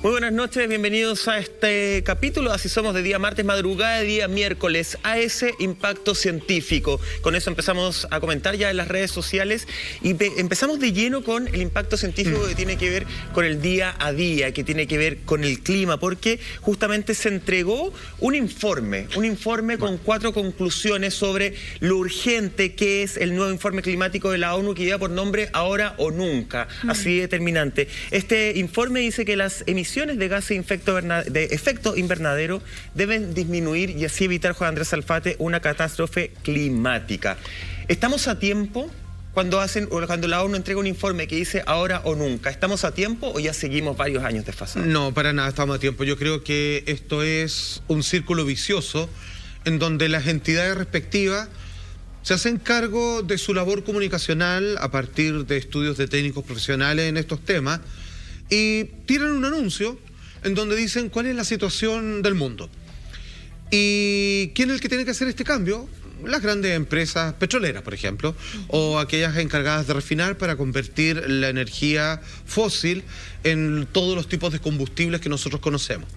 Muy buenas noches, bienvenidos a este capítulo, así somos, de día martes, madrugada de día miércoles, AS Impacto Científico. Con eso empezamos a comentar ya en las redes sociales y empezamos de lleno con el impacto científico que tiene que ver con el día a día, que tiene que ver con el clima, porque justamente se entregó un informe con 4 conclusiones sobre lo urgente que es el nuevo informe climático de la ONU, que lleva por nombre Ahora o Nunca, así determinante. Este informe dice que las emisiones de gases de efecto invernadero deben disminuir y así evitar, Juan Andrés Alfate, una catástrofe climática. ¿Estamos a tiempo cuando la ONU entrega un informe que dice ahora o nunca? ¿Estamos a tiempo o ya seguimos varios años desfasados? No, para nada estamos a tiempo. Yo creo que esto es un círculo vicioso en donde las entidades respectivas se hacen cargo de su labor comunicacional a partir de estudios de técnicos profesionales en estos temas y tiran un anuncio en donde dicen cuál es la situación del mundo. ¿Y quién es el que tiene que hacer este cambio? Las grandes empresas petroleras, por ejemplo, o aquellas encargadas de refinar para convertir la energía fósil en todos los tipos de combustibles que nosotros conocemos.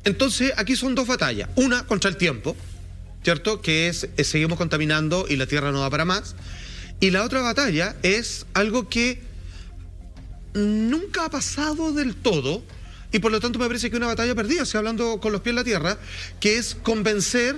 Entonces, aquí son dos batallas. Una contra el tiempo, ¿cierto? Que es seguimos contaminando y la Tierra no da para más. Y la otra batalla es algo que nunca ha pasado del todo, y por lo tanto me parece que es una batalla perdida, si hablando con los pies en la tierra, que es convencer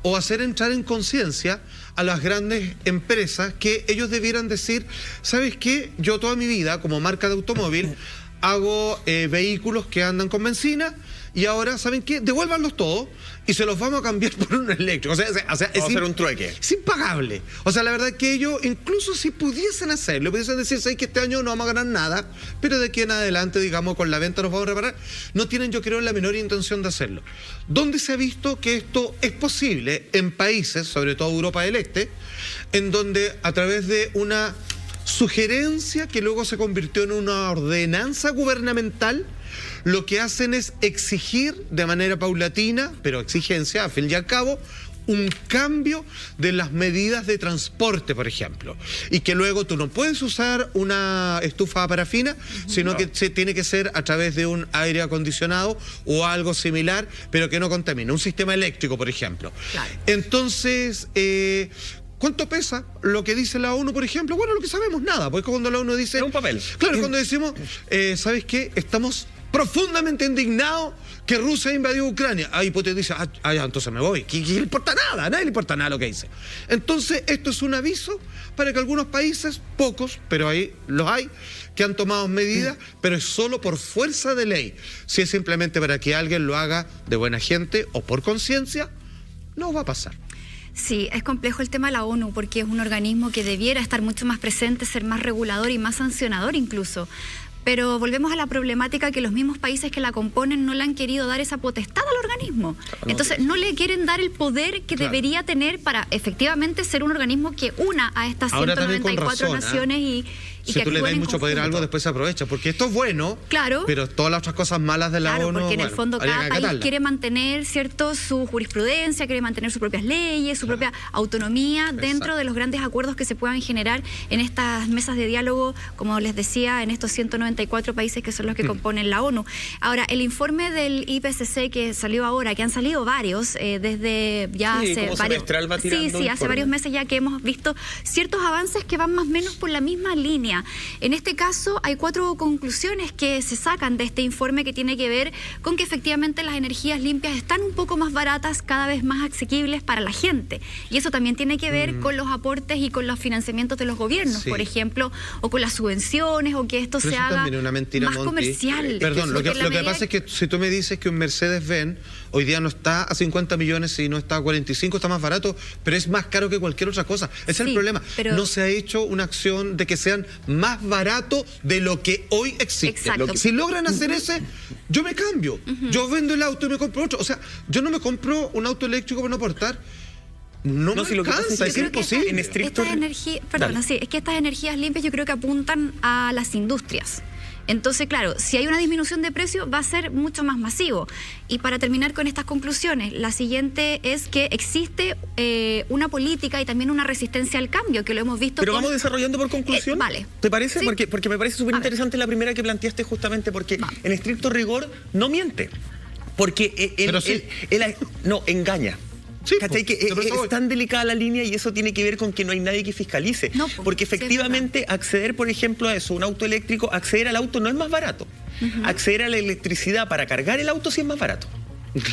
o hacer entrar en conciencia a las grandes empresas que ellos debieran decir, ¿sabes qué? Yo toda mi vida, como marca de automóvil, hago vehículos que andan con benzina, y ahora, ¿saben qué? Devuélvanlos todos y se los vamos a cambiar por un eléctrico. O sea, vamos a hacer un trueque. Es impagable. O sea, la verdad es que ellos, incluso si pudiesen hacerlo, pudiesen decir, ¿sabes que este año no vamos a ganar nada, pero de aquí en adelante, digamos, con la venta nos vamos a reparar? No tienen, yo creo, la menor intención de hacerlo. ¿Dónde se ha visto que esto es posible? En países, sobre todo Europa del Este, en donde a través de una sugerencia que luego se convirtió en una ordenanza gubernamental, lo que hacen es exigir de manera paulatina, pero exigencia, a fin y al cabo, un cambio de las medidas de transporte, por ejemplo. Y que luego tú no puedes usar una estufa parafina, sino que tiene que ser a través de un aire acondicionado o algo similar, pero que no contamine. Un sistema eléctrico, por ejemplo. Claro. Entonces, ¿cuánto pesa lo que dice la ONU, por ejemplo? Bueno, lo que sabemos, nada, porque cuando la ONU dice... Es un papel. Claro, cuando decimos, ¿sabes qué? Estamos profundamente indignados que Rusia invadió Ucrania. Ahí Putin dice, entonces me voy. ¿Qué le importa nada? A nadie le importa nada lo que dice. Entonces, esto es un aviso para que algunos países, pocos, pero ahí los hay, que han tomado medidas, pero es solo por fuerza de ley. Si es simplemente para que alguien lo haga de buena gente o por conciencia, no va a pasar. Sí, es complejo el tema de la ONU porque es un organismo que debiera estar mucho más presente, ser más regulador y más sancionador incluso. Pero volvemos a la problemática que los mismos países que la componen no le han querido dar esa potestad al organismo. Entonces no le quieren dar el poder que debería tener para efectivamente ser un organismo que una a estas 194 naciones y si tú le das mucho poder a algo, después se aprovecha. Porque esto es bueno, claro, pero todas las otras cosas malas de la ONU... porque en el fondo cada país quiere mantener, ¿cierto?, su jurisprudencia, quiere mantener sus propias leyes, su propia autonomía dentro de los grandes acuerdos que se puedan generar en estas mesas de diálogo, como les decía, en estos 194 países que son los que componen la ONU. Ahora, el informe del IPCC que salió ahora, que han salido varios, desde ya hace varios meses ya que hemos visto ciertos avances que van más o menos por la misma línea. En este caso hay 4 conclusiones que se sacan de este informe que tiene que ver con que efectivamente las energías limpias están un poco más baratas, cada vez más asequibles para la gente. Y eso también tiene que ver con los aportes y con los financiamientos de los gobiernos, por ejemplo, o con las subvenciones, o que esto se haga una mentira, más comercial. Perdón, lo que pasa es que si tú me dices que un Mercedes-Benz hoy día no está a 50 millones y no está a 45, está más barato, pero es más caro que cualquier otra cosa. Ese es el problema. No se ha hecho una acción de que sean más barato de lo que hoy existe. Si logran hacer ese, yo me cambio. Yo vendo el auto y me compro otro. O sea, yo no me compro un auto eléctrico para no aportar. No me alcanza, es imposible. Es que estas energías limpias yo creo que apuntan a las industrias. Entonces, claro, si hay una disminución de precio, va a ser mucho más masivo. Y para terminar con estas conclusiones, la siguiente es que existe una política y también una resistencia al cambio, que lo hemos visto. Pero vamos desarrollando por conclusión. Vale. ¿Te parece? Sí. Porque me parece súper interesante la primera que planteaste, justamente porque en estricto rigor no miente. Porque no, engaña. Sí, ¿Cachai? Que es tan delicada la línea y eso tiene que ver con que no hay nadie que fiscalice. No, porque efectivamente acceder, por ejemplo, a eso, un auto eléctrico, acceder al auto no es más barato. Acceder a la electricidad para cargar el auto sí es más barato.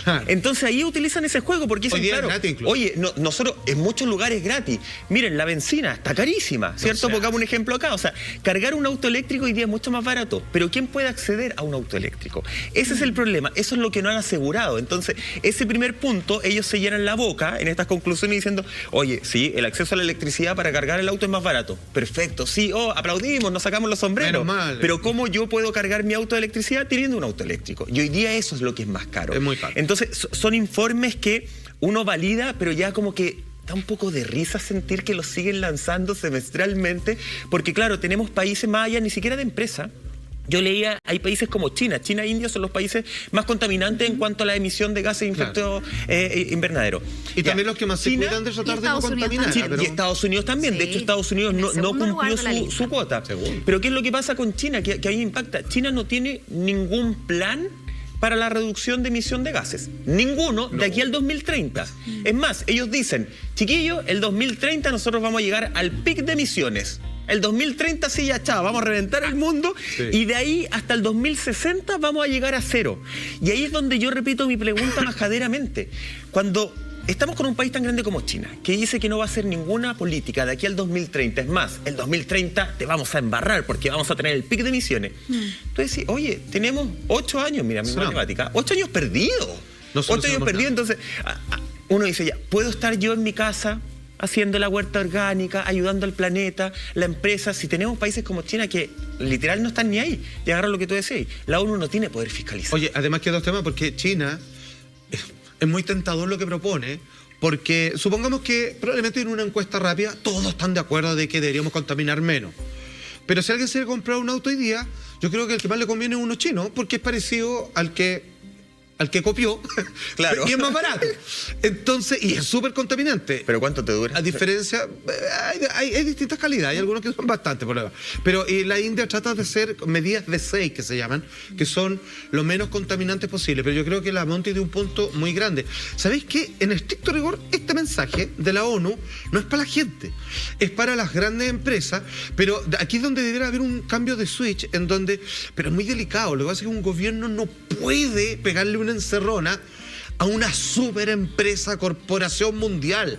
Claro. Entonces ahí utilizan ese juego porque dicen, Hoy día claro, es gratis incluso. oye, nosotros en muchos lugares gratis. Miren, la benzina está carísima, ¿cierto? Pongamos un ejemplo acá. O sea, cargar un auto eléctrico hoy día es mucho más barato. Pero ¿quién puede acceder a un auto eléctrico? Ese es el problema. Eso es lo que no han asegurado. Entonces, ese primer punto, ellos se llenan la boca en estas conclusiones diciendo, oye, sí, el acceso a la electricidad para cargar el auto es más barato. Perfecto, sí, aplaudimos, nos sacamos los sombreros. Menos mal. Pero ¿cómo yo puedo cargar mi auto de electricidad teniendo un auto eléctrico? Y hoy día eso es lo que es más caro. Es muy caro. Entonces, son informes que uno valida, pero ya como que da un poco de risa sentir que los siguen lanzando semestralmente, porque claro, tenemos países más allá, ni siquiera de empresa. Yo leía, hay países como China. China e India son los países más contaminantes en cuanto a la emisión de gases de efecto invernadero. Y también los que más se cuidan de tratar de no contaminar. Y Estados Unidos también. Sí. De hecho, Estados Unidos no cumplió su cuota. Seguro. Pero ¿qué es lo que pasa con China? Que a mí me impacta. China no tiene ningún plan para la reducción de emisión de gases. Ninguno de aquí al 2030. Es más, ellos dicen, chiquillos, el 2030 nosotros vamos a llegar al pic de emisiones. El 2030 sí, ya chao, vamos a reventar el mundo y de ahí hasta el 2060 vamos a llegar a cero. Y ahí es donde yo repito mi pregunta majaderamente. Cuando estamos con un país tan grande como China, que dice que no va a hacer ninguna política de aquí al 2030. Es más, el 2030 te vamos a embarrar porque vamos a tener el pic de emisiones. Entonces, sí, oye, tenemos 8 años, mira, mi matemática, 8 años perdidos. 8 años perdidos, entonces uno dice, ya, ¿puedo estar yo en mi casa haciendo la huerta orgánica, ayudando al planeta, la empresa? Si tenemos países como China que literal no están ni ahí, y agarran lo que tú decías, la ONU no tiene poder fiscalizar. Oye, además que dos temas, porque China es muy tentador lo que propone, porque supongamos que probablemente en una encuesta rápida todos están de acuerdo de que deberíamos contaminar menos. Pero si alguien se quiere comprar un auto hoy día, yo creo que el que más le conviene es uno chino, porque es parecido al que copió, claro. Y es más barato. Entonces, y es súper contaminante. ¿Pero cuánto te dura? A diferencia, hay distintas calidades, hay algunos que son bastante problemas. Pero la India trata de hacer medidas de 6 que se llaman, que son lo menos contaminantes posible. Pero yo creo que la Monty tiene un punto muy grande. ¿Sabéis qué? En estricto rigor, este mensaje de la ONU no es para la gente, es para las grandes empresas. Pero aquí es donde debería haber un cambio de switch, en donde, pero es muy delicado. Lo que pasa es que un gobierno no puede pegarle una encerrona a una superempresa, corporación mundial.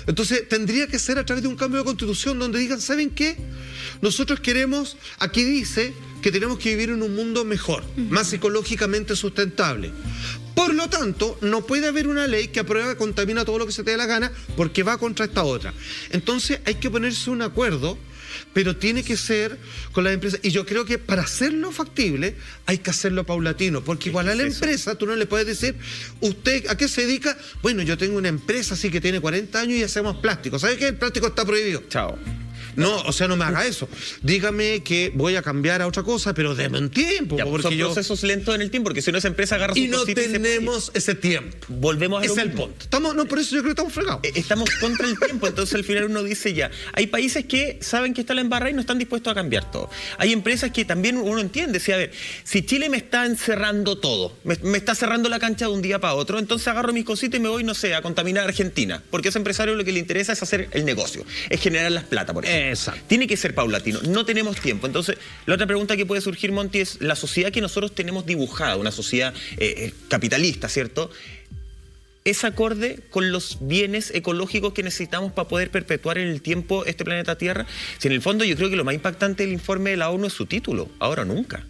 Entonces tendría que ser a través de un cambio de constitución donde digan, ¿saben qué? Nosotros queremos, aquí dice que tenemos que vivir en un mundo mejor, más ecológicamente sustentable. Por lo tanto, no puede haber una ley que aprueba, contamina todo lo que se te dé la gana porque va contra esta otra. Entonces hay que ponerse un acuerdo, pero tiene que ser con las empresas. Y yo creo que para hacerlo factible hay que hacerlo paulatino, porque igual a la empresa tú no le puedes decir, ¿usted a qué se dedica? Bueno, yo tengo una empresa así que tiene 40 años y hacemos plástico. ¿Sabe qué? El plástico está prohibido. Chao. No, o sea, no me haga eso. Dígame que voy a cambiar a otra cosa, pero deme un tiempo. Ya, porque son procesos lentos en el tiempo, porque si no esa empresa agarra su y no cosita tenemos ese tiempo. Volvemos a Ese lo es el mismo. punto. No, por eso yo creo que estamos fregados. Estamos contra el tiempo, entonces al final uno dice ya, hay países que saben que está la embarrada y no están dispuestos a cambiar todo. Hay empresas que también uno entiende, si, a ver, si Chile me está encerrando todo, me está cerrando la cancha de un día para otro, entonces agarro mis cositas y me voy, no sé, a contaminar a Argentina, porque a ese empresario lo que le interesa es hacer el negocio, es generar las plata, por ejemplo. Exacto. Tiene que ser paulatino, no tenemos tiempo. Entonces, la otra pregunta que puede surgir, Monty, es la sociedad que nosotros tenemos dibujada, una sociedad capitalista, ¿cierto? ¿Es acorde con los bienes ecológicos que necesitamos para poder perpetuar en el tiempo este planeta Tierra? Si en el fondo yo creo que lo más impactante del informe de la ONU es su título, ahora o nunca.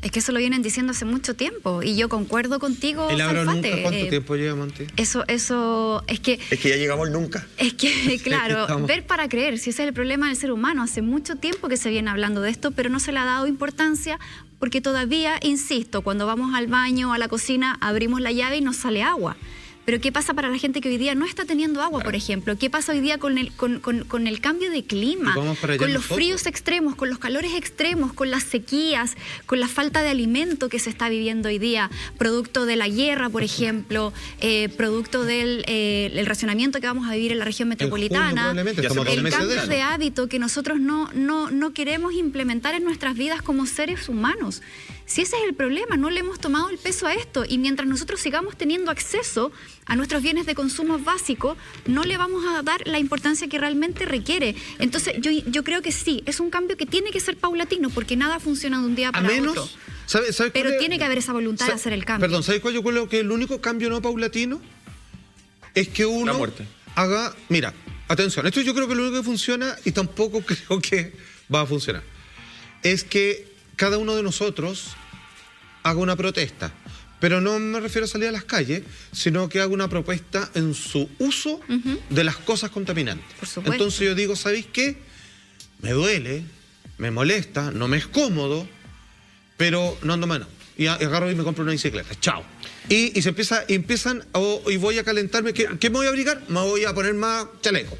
Es que eso lo vienen diciendo hace mucho tiempo y yo concuerdo contigo, ¿El ahora Salfate. nunca? ¿Cuánto tiempo lleva, Monty? Eso es que... Es que ya llegamos al nunca. Es que, claro, Estamos... ver para creer, si ese es el problema del ser humano. Hace mucho tiempo que se viene hablando de esto, pero no se le ha dado importancia porque todavía, insisto, cuando vamos al baño o a la cocina, abrimos la llave y nos sale agua. Pero ¿qué pasa para la gente que hoy día no está teniendo agua, por ejemplo? ¿Qué pasa hoy día con el cambio de clima? Con los fríos extremos, con los calores extremos, con las sequías, con la falta de alimento que se está viviendo hoy día, producto de la guerra, por ejemplo, producto del el racionamiento que vamos a vivir en la región metropolitana, el cambio de hábito que nosotros no queremos implementar en nuestras vidas como seres humanos. Si ese es el problema, no le hemos tomado el peso a esto, y mientras nosotros sigamos teniendo acceso a nuestros bienes de consumo básicos, no le vamos a dar la importancia que realmente requiere. Entonces yo creo que sí, es un cambio que tiene que ser paulatino, porque nada funciona de un día para otro. ¿Sabes pero tiene que haber esa voluntad de hacer el cambio. Perdón, ¿sabes cuál yo creo que el único cambio no paulatino? Es que uno haga... Mira, atención, esto yo creo que lo único que funciona, y tampoco creo que va a funcionar, es que cada uno de nosotros haga una protesta. Pero no me refiero a salir a las calles, sino que haga una propuesta en su uso de las cosas contaminantes. Por supuesto. Entonces yo digo, ¿sabéis qué? Me duele, me molesta, no me es cómodo, pero no ando mano. Y agarro y me compro una bicicleta. Chao. Y se empiezan, y voy a calentarme. ¿Qué me voy a abrigar? Me voy a poner más chaleco.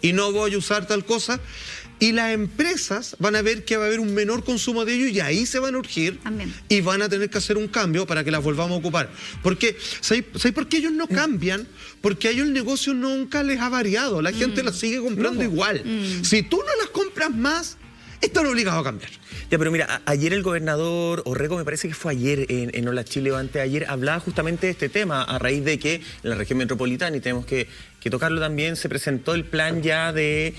Y no voy a usar tal cosa. Y las empresas van a ver que va a haber un menor consumo de ello, y ahí se van a urgir. También. Y van a tener que hacer un cambio para que las volvamos a ocupar. Porque, ¿sabéis por qué ellos no cambian? Porque a ellos el negocio nunca les ha variado. La gente las sigue comprando igual. Si tú no las compras más, están obligados a cambiar. Ya, pero mira, ayer el gobernador Orrego, me parece que fue ayer en Hola Chile o anteayer, hablaba justamente de este tema a raíz de que en la región metropolitana, y tenemos que tocarlo también, se presentó el plan ya de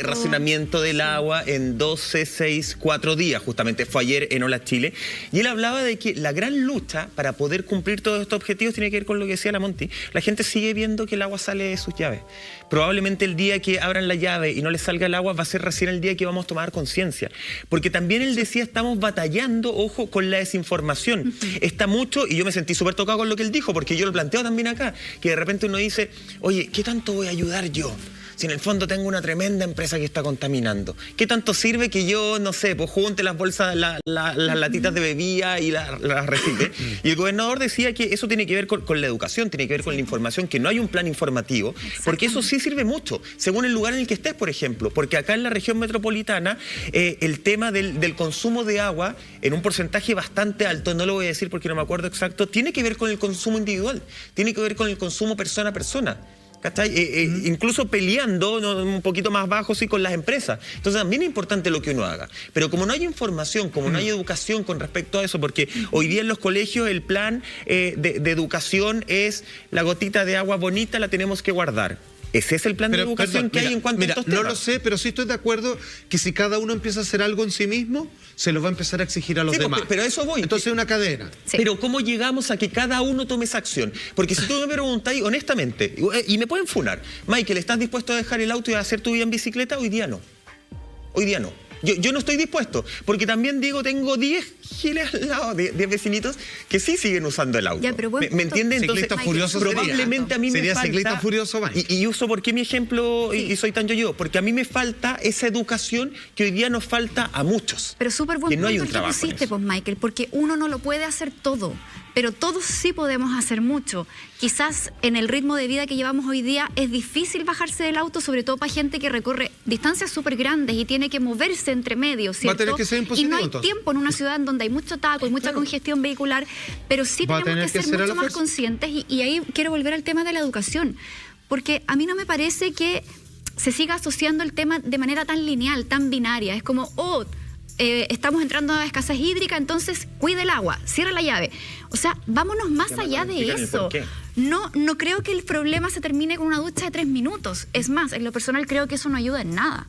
racionamiento del agua en 12, 6, 4 días, justamente fue ayer en Hola Chile, y él hablaba de que la gran lucha para poder cumplir todos estos objetivos tiene que ver con lo que decía la Monty. La gente sigue viendo que el agua sale de sus llaves. Probablemente el día que abran la llave y no les salga el agua va a ser recién el día que vamos a tomar conciencia, porque también él decía, estamos batallando, ojo, con la desinformación. Está mucho, y yo me sentí súper tocado con lo que él dijo, porque yo lo planteo también acá, que de repente uno dice, oye, ¿qué tanto voy a ayudar yo? Si en el fondo tengo una tremenda empresa que está contaminando. ¿Qué tanto sirve que yo, no sé, pues junte las bolsas, las latitas de bebida y las recicle? Y el gobernador decía que eso tiene que ver con la educación, tiene que ver con la información, que no hay un plan informativo, porque eso sí sirve mucho, según el lugar en el que estés, por ejemplo. Porque acá en la región metropolitana, el tema del consumo de agua, en un porcentaje bastante alto, no lo voy a decir porque no me acuerdo exacto, tiene que ver con el consumo individual, tiene que ver con el consumo persona a persona. Incluso peleando un poquito más bajo, sí, con las empresas. Entonces también es importante lo que uno haga. Pero como no hay información, como no hay educación con respecto a eso, porque hoy día en los colegios el plan de educación es la gotita de agua bonita la tenemos que guardar. ¿Ese es el plan de educación que hay en cuanto a estos temas? No lo sé, pero sí estoy de acuerdo que si cada uno empieza a hacer algo en sí mismo, se lo va a empezar a exigir a los demás. Pero a eso voy. Entonces es una cadena. Sí. Pero ¿cómo llegamos a que cada uno tome esa acción? Porque si tú me preguntáis honestamente, y me pueden funar, Michael, ¿estás dispuesto a dejar el auto y a hacer tu vida en bicicleta? Hoy día no. Hoy día no. Yo no estoy dispuesto, porque también digo, tengo 10 giles al lado, 10 vecinitos que sí siguen usando el auto. Ya, pero bueno, ¿Me entiendes? Entonces, furioso probablemente a mí me falta... ciclista furioso, y uso por qué mi ejemplo, y soy tan yo, porque a mí me falta esa educación que hoy día nos falta a muchos. Pero súper buen punto el que pusiste, pues, Michael, porque uno no lo puede hacer todo, pero todos sí podemos hacer mucho. Quizás en el ritmo de vida que llevamos hoy día es difícil bajarse del auto, sobre todo para gente que recorre distancias súper grandes y tiene que moverse entre medios, ¿cierto? Va a tener que ser imposible, y no hay tiempo en una ciudad en donde hay mucho taco y mucha congestión vehicular, pero sí tenemos que ser mucho más conscientes, y ahí quiero volver al tema de la educación, porque a mí no me parece que se siga asociando el tema de manera tan lineal, tan binaria. Es como, estamos entrando a escasez hídrica, entonces cuide el agua, cierra la llave. O sea, vámonos más allá de eso. No creo que el problema se termine con una ducha de 3 minutos. Es más, en lo personal creo que eso no ayuda en nada.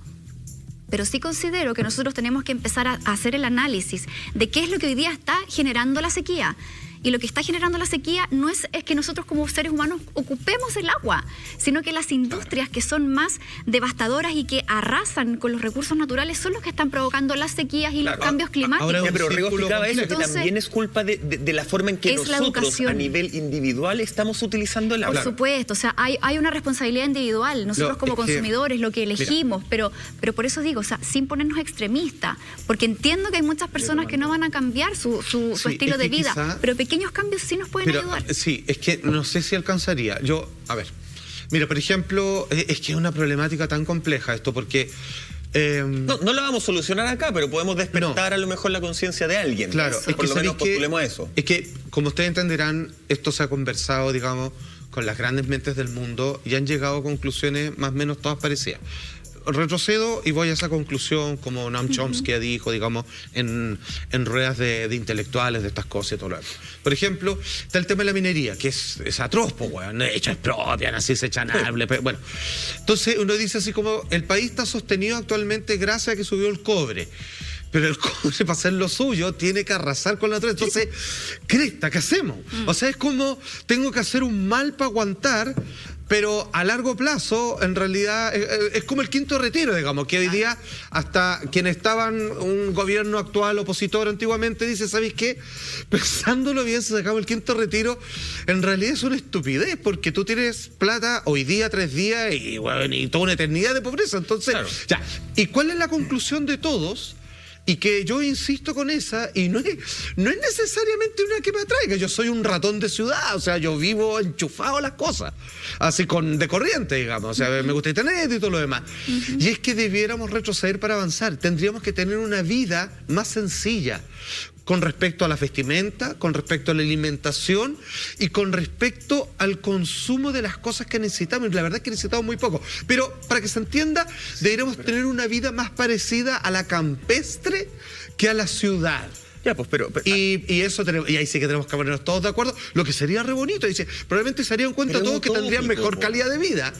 Pero sí considero que nosotros tenemos que empezar a hacer el análisis de qué es lo que hoy día está generando la sequía. Y lo que está generando la sequía no es que nosotros como seres humanos ocupemos el agua, sino que las industrias que son más devastadoras y que arrasan con los recursos naturales son los que están provocando las sequías y los cambios climáticos. Pero Orrego explicaba eso, que también es culpa de la forma en que nosotros a nivel individual estamos utilizando el agua. Por supuesto, o sea, hay una responsabilidad individual, nosotros como consumidores, lo que elegimos, pero por eso digo, o sea, sin ponernos extremistas, porque entiendo que hay muchas personas que no van a cambiar su estilo de vida, pero pequeños cambios sí nos pueden ayudar. Sí, es que no sé si alcanzaría. A ver, mira, por ejemplo, es que es una problemática tan compleja esto, porque... no la vamos a solucionar acá, pero podemos despertar a lo mejor la conciencia de alguien. Claro, es que por lo menos postulemos a eso. Es que, como ustedes entenderán, esto se ha conversado, digamos, con las grandes mentes del mundo y han llegado a conclusiones más o menos todas parecidas. Retrocedo y voy a esa conclusión, como Noam Chomsky dijo, digamos, en ruedas de intelectuales de estas cosas y todo lo demás. Por ejemplo, está el tema de la minería, que es atroz, pues, weón, hecha es propia, así se echan able, bueno. Entonces uno dice así como, el país está sostenido actualmente gracias a que subió el cobre. Pero el cobre, para hacer lo suyo, tiene que arrasar con la otra. Entonces, cresta, ¿qué hacemos? O sea, es como, tengo que hacer un mal para aguantar, pero a largo plazo, en realidad, es como el quinto retiro, digamos, que hoy día, hasta quienes estaban, un gobierno actual opositor antiguamente, dice, ¿sabéis qué? Pensándolo bien, si sacamos el quinto retiro, en realidad es una estupidez, porque tú tienes plata hoy día, 3 días, y, bueno, y toda una eternidad de pobreza. Entonces, ya. ¿Y cuál es la conclusión de todos? Y que yo insisto con esa, y no es necesariamente una que me atraiga. Yo soy un ratón de ciudad, o sea, yo vivo enchufado a las cosas, así de corriente, digamos. O sea, me gusta internet y todo lo demás. Y es que debiéramos retroceder para avanzar. Tendríamos que tener una vida más sencilla, con respecto a la vestimenta, con respecto a la alimentación y con respecto al consumo de las cosas que necesitamos. Y la verdad es que necesitamos muy poco. Pero para que se entienda, deberíamos tener una vida más parecida a la campestre que a la ciudad. Ya, pues, pero y eso tenemos, y ahí sí que tenemos que ponernos todos de acuerdo, lo que sería re bonito. Dice, probablemente se harían cuenta todos que tendrían mejor calidad de vida.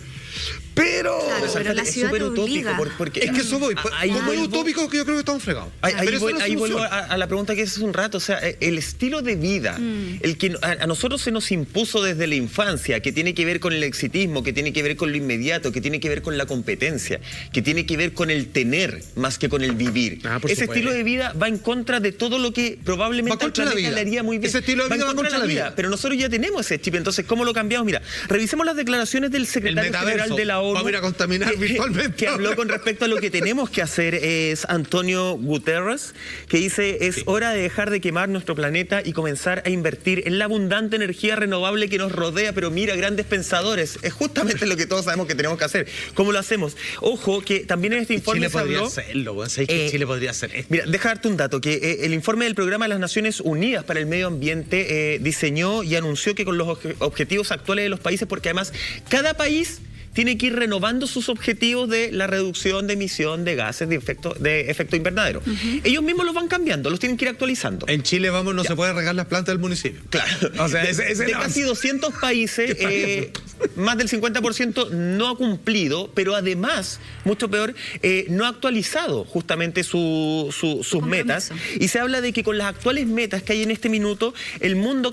Pero, claro, pero la ciudad te obliga. Porque es que eso voy. Como es utópico, que yo creo que estamos fregados. Ahí vuelvo a la pregunta que hice hace un rato. O sea, el estilo de vida, el que a nosotros se nos impuso desde la infancia, que tiene que ver con el exitismo, que tiene que ver con lo inmediato, que tiene que ver con la competencia, que tiene que ver con el tener más que con el vivir. Ese estilo de vida va en contra de todo lo que probablemente al planeta le haría muy bien. Ese estilo de vida va contra la vida. Pero nosotros ya tenemos ese chip. Entonces, ¿cómo lo cambiamos? Mira, revisemos las declaraciones del secretario general de la ONU. Vamos a ir a contaminar virtualmente. Que habló con respecto a lo que tenemos que hacer, es Antonio Guterres, que dice, es hora de dejar de quemar nuestro planeta y comenzar a invertir en la abundante energía renovable que nos rodea. Pero mira, grandes pensadores, es justamente lo que todos sabemos que tenemos que hacer. ¿Cómo lo hacemos? Ojo, que también en este informe Chile podría hacerlo, Chile podría hacer esto. Mira, deja darte un dato, que el informe del Programa de las Naciones Unidas para el Medio Ambiente diseñó y anunció que con los objetivos actuales de los países, porque además cada país tiene que ir renovando sus objetivos de la reducción de emisión de gases de efecto invernadero. Ellos mismos los van cambiando, los tienen que ir actualizando. En Chile, no se puede regar las plantas del municipio. Claro. O sea, de casi 200 países, más del 50% no ha cumplido, pero además, mucho peor, no ha actualizado justamente sus metas. Y se habla de que con las actuales metas que hay en este minuto, el mundo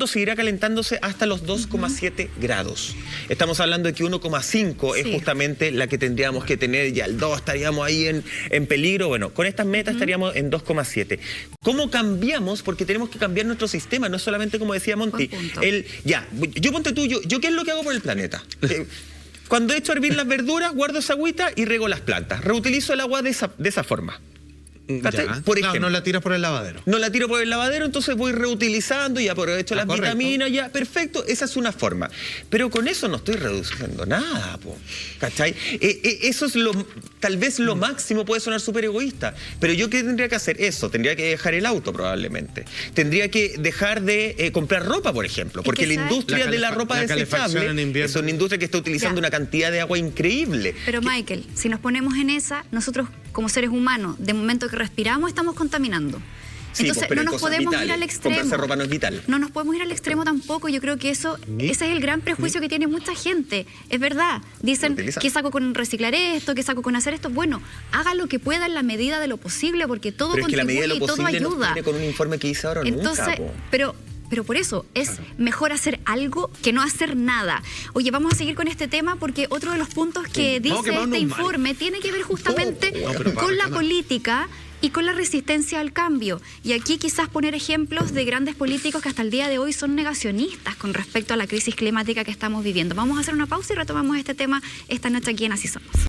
seguirá calentándose hasta los 2,7 grados. Estamos hablando de que 1,5 es justamente la que tendríamos que tener, ya el 2 estaríamos ahí en peligro. Bueno, con estas metas estaríamos en 2,7. ¿Cómo cambiamos? Porque tenemos que cambiar nuestro sistema, no es solamente como decía Monty. Yo ponte tú, yo ¿qué es lo que hago por el planeta? Cuando echo a hervir las verduras, guardo esa agüita y riego las plantas. Reutilizo el agua de esa forma. Por ejemplo, no la tiras por el lavadero. No la tiro por el lavadero, entonces voy reutilizando y aprovecho las vitaminas, ya, perfecto, esa es una forma. Pero con eso no estoy reduciendo nada, ¿cachai? Eso es tal vez lo máximo, puede sonar súper egoísta, pero yo ¿qué tendría que hacer? Eso, tendría que dejar el auto probablemente. Tendría que dejar de comprar ropa, por ejemplo, porque la industria de la ropa desechable es una industria que está utilizando una cantidad de agua increíble. Pero Michael, si nos ponemos en esa, nosotros como seres humanos, de momento que respiramos, estamos contaminando. Entonces no nos podemos ir al extremo. Comprarse ropa no es vital. No nos podemos ir al extremo tampoco. Yo creo que ese es el gran prejuicio que tiene mucha gente. Es verdad. Dicen, ¿qué saco con reciclar esto? ¿Qué saco con hacer esto? Bueno, haga lo que pueda en la medida de lo posible, porque todo contribuye y todo ayuda. No con un informe que hice ahora entonces, pero por eso es mejor hacer algo que no hacer nada. Oye, vamos a seguir con este tema porque otro de los puntos que dice este informe tiene que ver justamente con la política y con la resistencia al cambio. Y aquí quizás poner ejemplos de grandes políticos que hasta el día de hoy son negacionistas con respecto a la crisis climática que estamos viviendo. Vamos a hacer una pausa y retomamos este tema esta noche aquí en Así Somos.